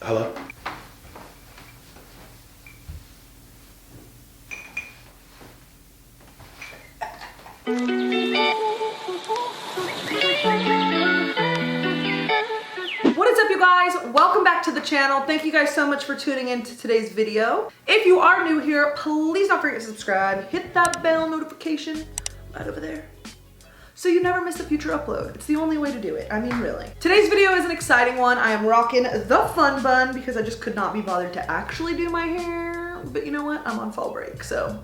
Hello? What is up, you guys? Welcome back to the channel. Thank you guys so much for tuning in to today's video. If you are new here, please don't forget to subscribe. Hit that bell notification right over there, so you never miss a future upload. It's the only way to do it. I mean, really. Today's video is an exciting one. I am rocking the fun bun because I just could not be bothered to actually do my hair. But you know what? I'm on fall break, so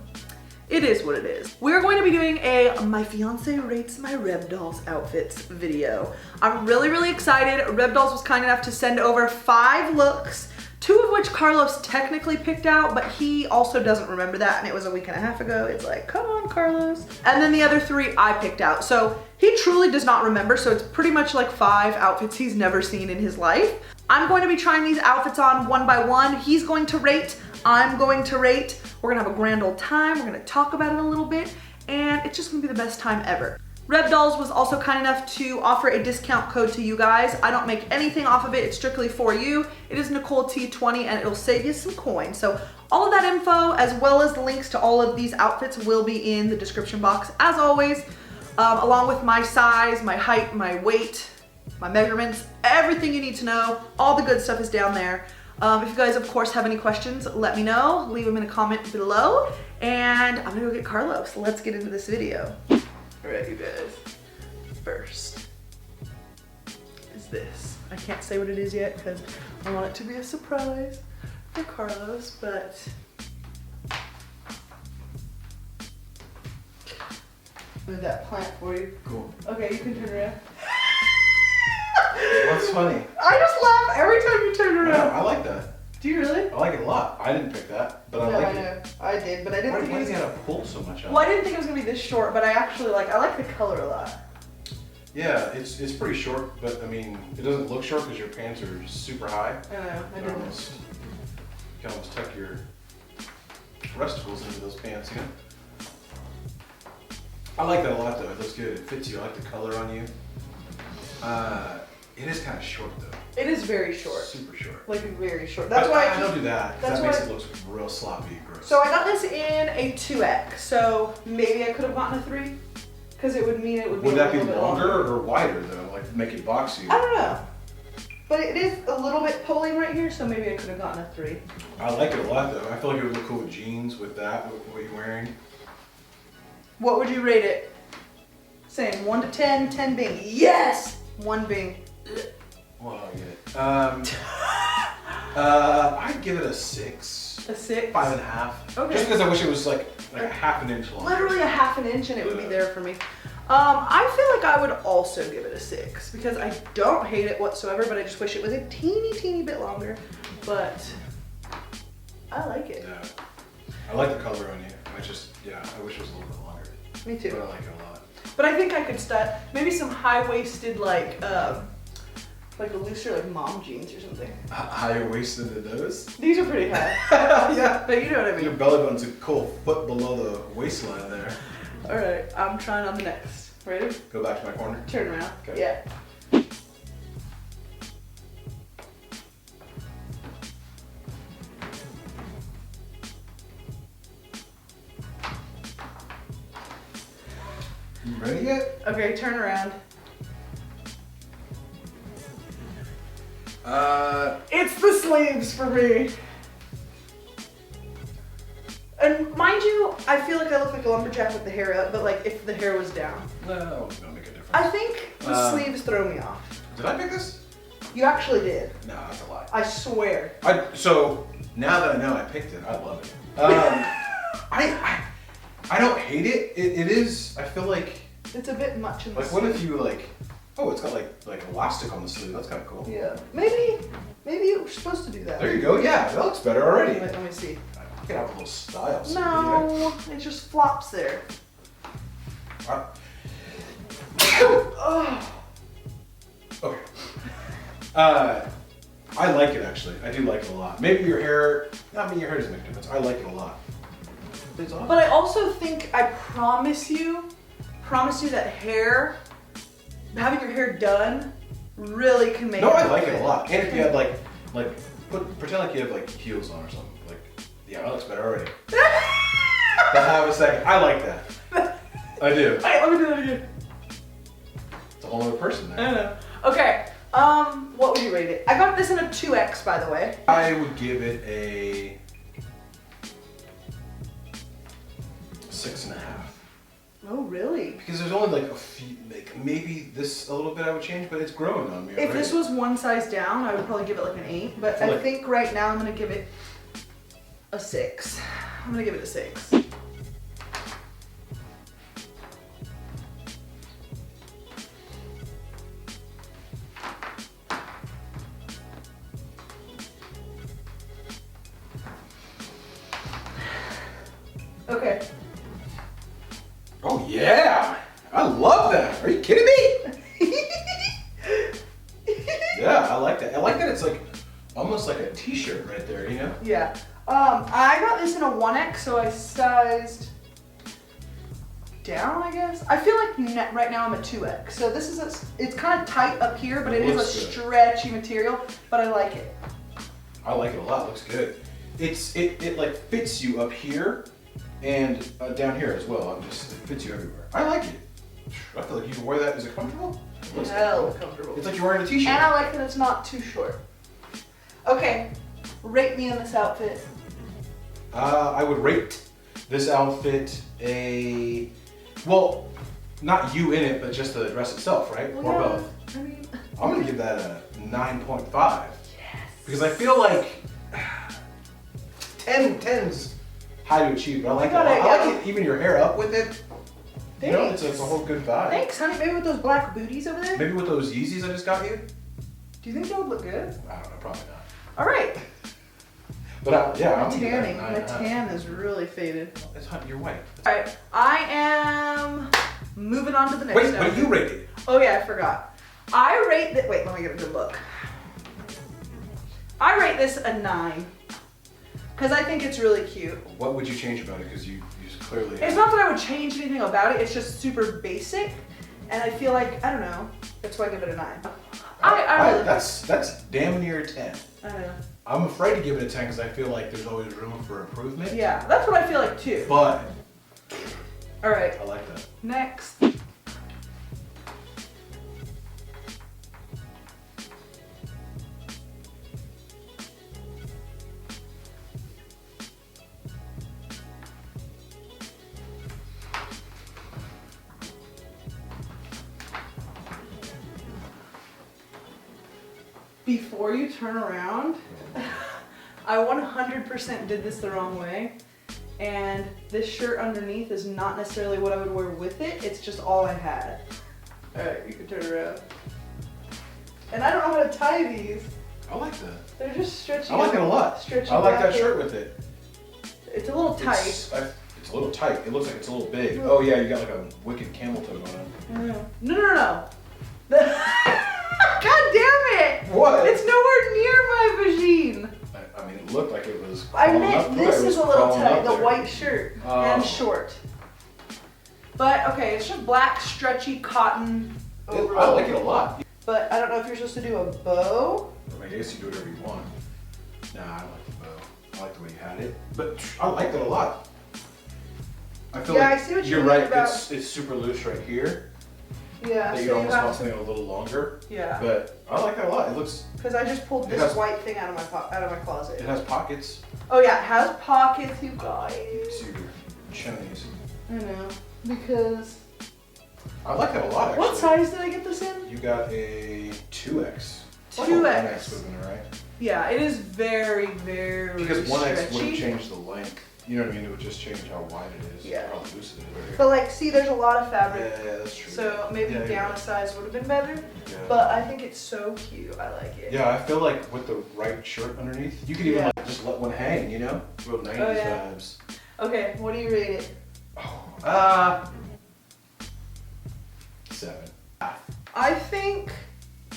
it is what it is. We're going to be doing a My Fiance Rates My Rebdolls Outfits video. I'm really excited. Rebdolls was kind enough to send over 5 looks, 2 of which Carlos technically picked out, but he also doesn't remember that, and it was a week and a half ago. It's like, come on, Carlos. And then the other 3 I picked out. So he truly does not remember, so it's pretty much like 5 outfits he's never seen in his life. I'm going to be trying these outfits on one by one. He's going to rate, I'm going to rate. We're gonna have a grand old time. We're gonna talk about it a little bit, and it's just gonna be the best time ever. Rebdolls was also kind enough to offer a discount code to you guys. I don't make anything off of it. It's strictly for you. It is Nicole T20, and it'll save you some coins. So all of that info, as well as the links to all of these outfits, will be in the description box, as always, along with my size, my height, my weight, my measurements, everything you need to know. All the good stuff is down there. If you guys, of course, have any questions, let me know. Leave them in a comment below. And I'm gonna go get Carlos. Let's get into this video. All right, you guys. First is this. I can't say what it is yet because I want it to be a surprise for Carlos, but move that plant for you. Cool. Okay, you can turn around. What's funny? I just laugh every time you turn around. I like that. Do you really? I like it a lot. I didn't pick that, but I like it. I did, but I didn't think Why it do was you gotta pull so much out? Well, I didn't think it was gonna be this short, but I actually I like the color a lot. Yeah, it's pretty short, but I mean, it doesn't look short because your pants are super high. I know, I You didn't. can almost tuck your breasticles into those pants, you know? I like that a lot though. It looks good. It fits you. I like the color on you. It is kind of short though. It is very short. Super short. Like very short. That's why I don't do that because that makes it look real sloppy and gross. So I got this in a 2X. So maybe I could have gotten a 3, because it would mean it would be. Would that be a little longer bit or wider though? Like make it boxy? I don't know. But it is a little bit pulling right here, so maybe I could have gotten a 3. I like it a lot though. I feel like it would look cool with jeans with that, with what you're wearing. What would you rate it? Same, 1 to 10, 10 being yes, 1 being. Well, I get it. I'd give it a 6. A 6? 5.5. Okay. Just because I wish it was like a half an inch longer. Literally a half an inch and it would be there for me. I feel like I would also give it a 6 because I don't hate it whatsoever, but I just wish it was a teeny bit longer. But I like it. Yeah. I like the color on you. I wish it was a little bit longer. Me too. But I like it a lot. But I think I could start maybe some high-waisted like a looser like mom jeans or something. Higher waisted than those? These are pretty high. Yeah. But you know what I Your mean. belly button's a cool foot below the waistline there. All right, I'm trying on the next. Ready? Go back to my corner. Turn around. Okay. Yeah. You ready yet? Okay, turn around. It's the sleeves for me. And mind you, I feel like I look like a lumberjack with the hair up, but like if the hair was down. No, it's gonna make a difference. I think the sleeves throw me off. Did I pick this? You actually did. No, that's a lie. I swear. So now that I know I picked it, I love it. I don't hate it. It is. I feel like. It's a bit much in the Like sleeve. what if you like? Oh, it's got like elastic on the sleeve. That's kind of cool. Yeah. Maybe you were supposed to do that. There you go. Yeah, that looks better already. Let me see. You can have a little style. No, it just flops there. Yeah. Oh. Okay. I like it actually. I do like it a lot. Maybe your hair. Not me. Your hair doesn't make a difference. I like it a lot. It's on. But I also think I promise you that having your hair done really can make No, it I like fit. it a lot. And if you had like Like, pretend like you have like heels on or something. Like, yeah, that looks better already. But have a second. I like that. I do. Wait, let me do that again. It's a whole other person there. I know. Okay. What would you rate it? I got this in a 2X, by the way. I would give it a 6.5. Oh, really? Because there's only like a few, like maybe this a little bit I would change, but it's growing on me. If this was one size down, I would probably give it like an 8. But I think right now I'm gonna give it a 6. I'm gonna give it a 6. Okay. Oh yeah! I love that! Are you kidding me? Yeah, I like that. I like that it's like almost like a t-shirt right there, you know? Yeah. I got this in a 1X, so I sized down, I guess. I feel like right now I'm a 2X. So this is it's kind of tight up here, but it is a stretchy material, but I like it. I like it a lot. It looks good. It like fits you up here and down here as well. It fits you everywhere. I like it. I feel like you can wear that. Is it comfortable? It looks hell comfortable. It's like you're wearing a t-shirt. And I like that it's not too short. Okay, rate me in this outfit. I would rate this outfit well, not you in it, but just the dress itself, right? Well, or yeah, both. I mean, I'm gonna give that a 9.5. yes. Because I feel like 10's high to achieve, but I like it. I like it, even your hair up with it. Thanks. You know, it's a whole good vibe. Thanks, honey. Maybe with those black booties over there? Maybe with those Yeezys I just got you? Do you think that would look good? I don't know, probably not. All right. But yeah, I'm tanning. My tan is really faded. It's hot. You're white. All right, I am moving on to the next. Wait, what do you rate it? Oh yeah, I forgot. I rate that. Wait, let me get a good look. I rate this a 9 because I think it's really cute. What would you change about it? Because you just clearly. It's not that I would change anything about it. It's just super basic, and I feel like I don't know. That's why I give it a 9. I really. That's damn near 10. I know. I'm afraid to give it a 10 because I feel like there's always room for improvement. Yeah, that's what I feel like too. But. All right. I like that. Next. Before you turn around, I 100% did this the wrong way. And this shirt underneath is not necessarily what I would wear with it. It's just all I had. All right, you can turn around. And I don't know how to tie these. I like that. They're just stretchy. I like it a lot. Stretchy. I like that shirt with it. It's a little tight. It's a little tight. It looks like it's a little big. Oh yeah, you got like a wicked camel toe going on. No. God damn it! What? It's nowhere near my vagine. I mean, it looked like it was. I meant this is a little tight, the there. white shirt and short. But okay, it's just black, stretchy cotton overall. I like it a lot. But I don't know if you're supposed to do a bow. I guess you do whatever you want. Nah, I don't like the bow. I like the way you had it. But I like that a lot. I feel like I see what you're mean right. About... It's super loose right here. Yeah. That you almost want something a little longer. Yeah. But I like that a lot. It looks. Because I just pulled this white thing out of my closet. It has pockets. Oh yeah, it has pockets, you guys. See your chimneys. I know. Because. I like that a lot, actually. What size did I get this in? You got a 2X. 2X. Like a 1X would have been right. Yeah, it is very, very because 1X stretchy. wouldn't change the length. You know what I mean? It would just change how wide it is. Yeah. Probably loosen it right here. But like, see, there's a lot of fabric. Yeah, that's true. So maybe down a size would have been better. Yeah. But I think it's so cute. I like it. Yeah, I feel like with the right shirt underneath, you could even like just let one hang, you know? Real 90s vibes. Okay, what do you rate it? 7. I think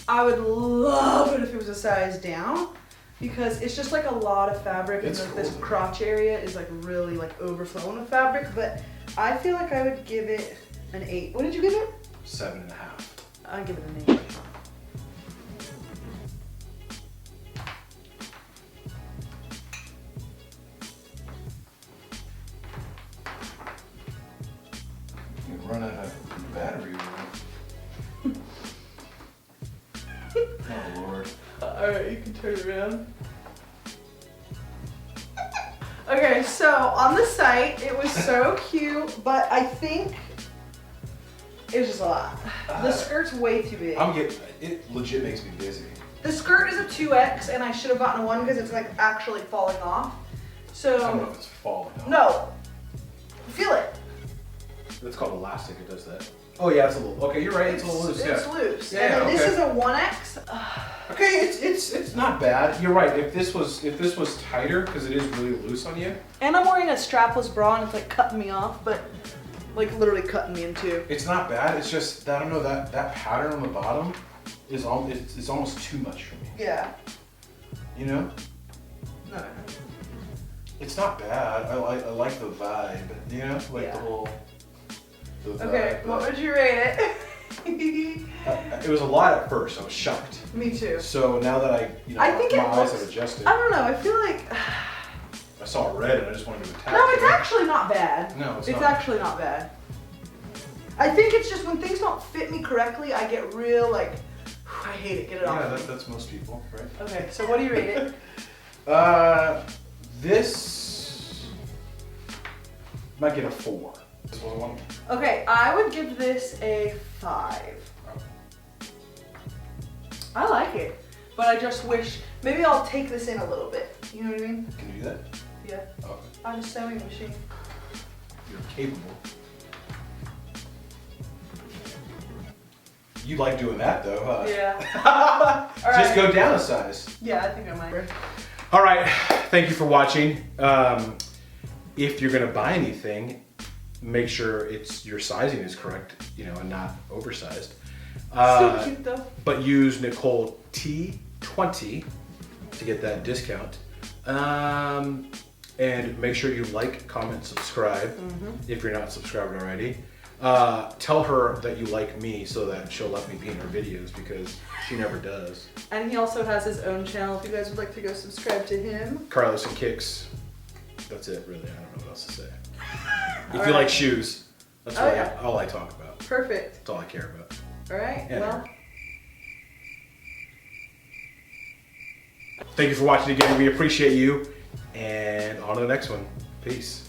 I would love it if it was a size down because it's just like a lot of fabric and like this crotch area is like really like overflowing with fabric, but I feel like I would give it an 8. What did you give it? 7.5. I'd give it an 8. Alright, you can turn it around. Okay, so on the site, it was so cute, but I think it was just a lot. The skirt's way too big. It legit makes me dizzy. The skirt is a 2X, and I should have gotten a 1 because it's like actually falling off. So I don't know if it's falling off. no, feel it. That's called elastic. It does that. Oh yeah, it's a little. Okay, you're right. It's a little loose. It's yeah. loose. Yeah, and then okay. this is a 1X. Okay, it's not bad. You're right. If this was tighter, because it is really loose on you. And I'm wearing a strapless bra, and it's like cutting me off, but like literally cutting me in two. It's not bad. It's just I don't know that pattern on the bottom is it's almost too much for me. Yeah. You know? No. It's not bad. I like the vibe. You know, like the whole. The vibe, Okay, what would you rate it? It was a lot at first. I was shocked. Me too. So now that I think my it eyes looks, have adjusted. I don't know. I feel like. I saw red and I just wanted to attack. No, it's you. actually not bad. No, it's It's not. actually not bad. I think it's just when things don't fit me correctly, I get real like, I hate it. Get it off. Yeah, that's most people, right? Okay, so what do you rate it? This might get a 4. This was a 1. Okay, I would give this a 5. I like it, but I just wish maybe I'll take this in a little bit. You know what I mean? Can you do that? Yeah. Okay. I have a sewing machine. You're capable. You like doing that though, huh? Yeah. All right. Just go down a size. Yeah, I think I might. All right, thank you for watching. If you're gonna buy anything, make sure your sizing is correct, you know, and not oversized. Still cute though. But use Nicole T20 to get that discount. And make sure you like, comment, subscribe if you're not subscribed already. Tell her that you like me so that she'll let me be in her videos because she never does. And he also has his own channel if you guys would like to go subscribe to him. Carlos and Kicks. That's it, really. I don't know what else to say. If All you right. like shoes, that's Oh, really yeah. all I talk about. Perfect. That's all I care about. All right, And well. her. Thank you for watching again. We appreciate you. And on to the next one. Peace.